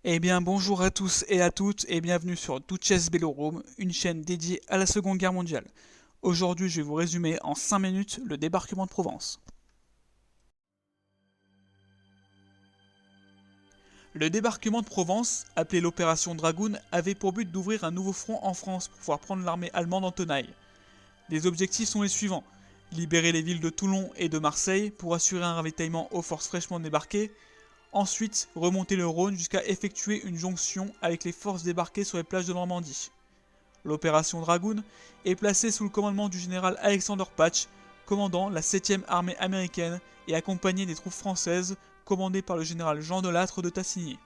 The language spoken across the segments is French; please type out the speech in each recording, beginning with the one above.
Eh bien bonjour à tous et à toutes et bienvenue sur Duchess Bellorum, une chaîne dédiée à la Seconde Guerre mondiale. Aujourd'hui je vais vous résumer en 5 minutes le débarquement de Provence. Le débarquement de Provence, appelé l'opération Dragoon, avait pour but d'ouvrir un nouveau front en France pour pouvoir prendre l'armée allemande en tenaille. Les objectifs sont les suivants: libérer les villes de Toulon et de Marseille pour assurer un ravitaillement aux forces fraîchement débarquées. Ensuite, remonter le Rhône jusqu'à effectuer une jonction avec les forces débarquées sur les plages de Normandie. L'opération Dragoon est placée sous le commandement du général Alexander Patch, commandant la 7e armée américaine et accompagné des troupes françaises commandées par le général Jean Delattre de Tassigny.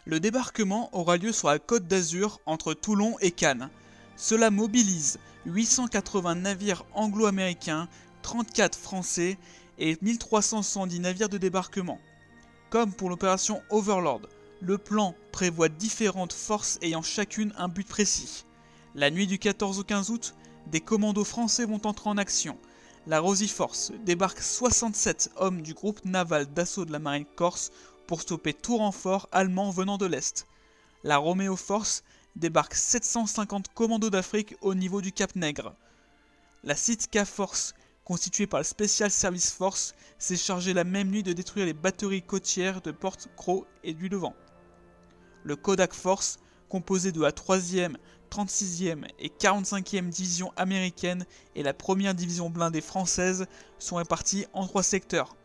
Le débarquement aura lieu sur la Côte d'Azur entre Toulon et Cannes. Cela mobilise 880 navires anglo-américains, 34 français et 1370 navires de débarquement. Comme pour l'opération Overlord, le plan prévoit différentes forces ayant chacune un but précis. La nuit du 14 au 15 août, des commandos français vont entrer en action. La Rosy Force débarque 67 hommes du groupe naval d'assaut de la marine corse pour stopper tout renfort allemand venant de l'Est. La Romeo Force débarque 750 commandos d'Afrique au niveau du Cap Nègre. La Sitka Force, constituée par le Special Service Force, s'est chargée la même nuit de détruire les batteries côtières de Port-Cros et du Levant. Le Kodak Force, composé de la 3e, 36e et 45e division américaine et la 1re division blindée française, sont répartis en 3 secteurs.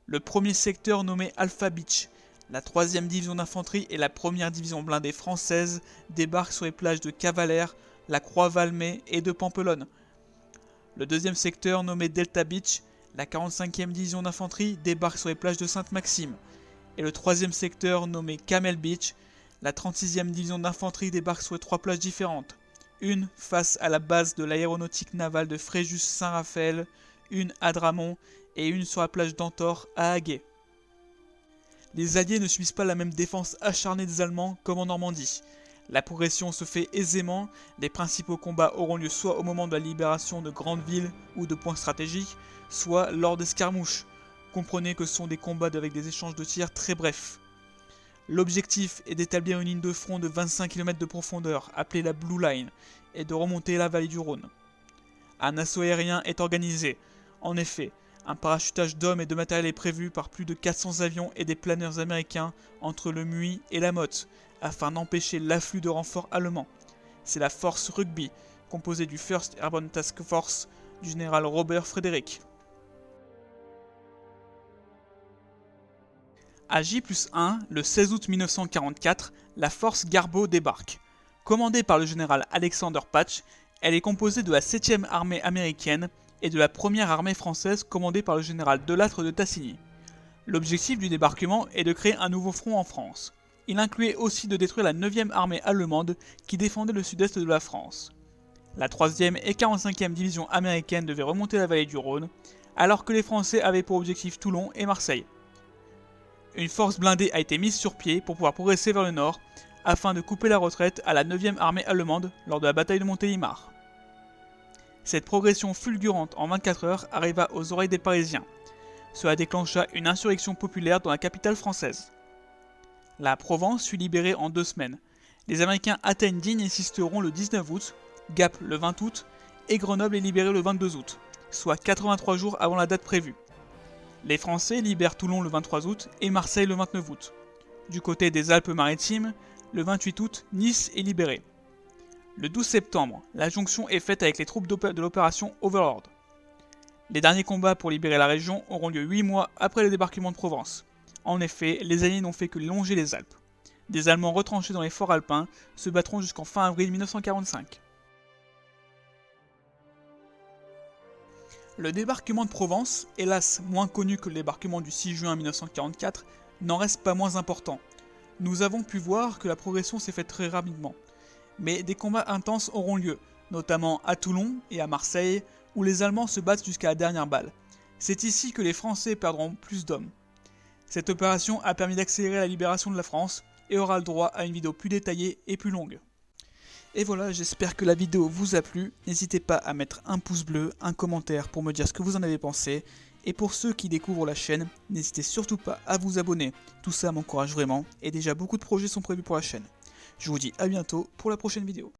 Le premier secteur nommé Alpha Beach, la 3e division d'infanterie et la 1re division blindée française débarquent sur les plages de Cavalère, la Croix-Valmay et de Pampelonne. Le deuxième secteur nommé Delta Beach, la 45e division d'infanterie débarque sur les plages de Sainte-Maxime. Et le troisième secteur nommé Camel Beach, la 36e division d'infanterie débarque sur les 3 plages différentes. Une face à la base de l'aéronautique navale de Fréjus-Saint-Raphaël, une à Dramont et une sur la plage d'Antor à Haguet. Les Alliés ne subissent pas la même défense acharnée des Allemands comme en Normandie. La progression se fait aisément, les principaux combats auront lieu soit au moment de la libération de grandes villes ou de points stratégiques, soit lors d'escarmouches. Comprenez que ce sont des combats avec des échanges de tirs très brefs. L'objectif est d'établir une ligne de front de 25 km de profondeur, appelée la Blue Line, et de remonter la vallée du Rhône. Un assaut aérien est organisé. En effet, un parachutage d'hommes et de matériel est prévu par plus de 400 avions et des planeurs américains entre le Muy et la Motte, afin d'empêcher l'afflux de renforts allemands. C'est la force Rugby, composée du 1st Airborne Task Force du général Robert Frederick. À J+1, le 16 août 1944, la force Garbeau débarque. Commandée par le général Alexander Patch, elle est composée de la 7e armée américaine et de la 1re armée française commandée par le général Delattre de Tassigny. L'objectif du débarquement est de créer un nouveau front en France. Il incluait aussi de détruire la 9e armée allemande qui défendait le sud-est de la France. La 3e et 45e division américaine devaient remonter la vallée du Rhône, alors que les Français avaient pour objectif Toulon et Marseille. Une force blindée a été mise sur pied pour pouvoir progresser vers le nord, afin de couper la retraite à la 9e armée allemande lors de la bataille de Montélimar. Cette progression fulgurante en 24 heures arriva aux oreilles des Parisiens. Cela déclencha une insurrection populaire dans la capitale française. La Provence fut libérée en 2 semaines. Les Américains atteignent Digne et Sisteron le 19 août, Gap le 20 août, et Grenoble est libérée le 22 août, soit 83 jours avant la date prévue. Les Français libèrent Toulon le 23 août et Marseille le 29 août. Du côté des Alpes-Maritimes, le 28 août, Nice est libérée. Le 12 septembre, la jonction est faite avec les troupes de l'opération Overlord. Les derniers combats pour libérer la région auront lieu 8 mois après le débarquement de Provence. En effet, les Alliés n'ont fait que longer les Alpes. Des Allemands retranchés dans les forts alpins se battront jusqu'en fin avril 1945. Le débarquement de Provence, hélas moins connu que le débarquement du 6 juin 1944, n'en reste pas moins important. Nous avons pu voir que la progression s'est faite très rapidement. Mais des combats intenses auront lieu, notamment à Toulon et à Marseille, où les Allemands se battent jusqu'à la dernière balle. C'est ici que les Français perdront plus d'hommes. Cette opération a permis d'accélérer la libération de la France et aura le droit à une vidéo plus détaillée et plus longue. Et voilà, j'espère que la vidéo vous a plu. N'hésitez pas à mettre un pouce bleu, un commentaire pour me dire ce que vous en avez pensé. Et pour ceux qui découvrent la chaîne, n'hésitez surtout pas à vous abonner, tout ça m'encourage vraiment, et déjà beaucoup de projets sont prévus pour la chaîne. Je vous dis à bientôt pour la prochaine vidéo.